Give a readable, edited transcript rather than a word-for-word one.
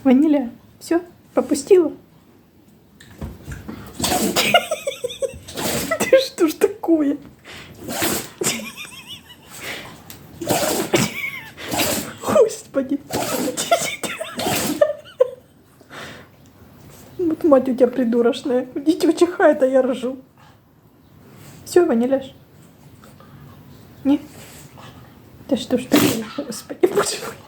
Ваниля, все, попустила? Ты что ж такое? Господи. Вот мать у тебя придурочная. Дитё чихает, а я ржу. Все, Ваниляш? Не? Да что ж такое, Господи, боже мой.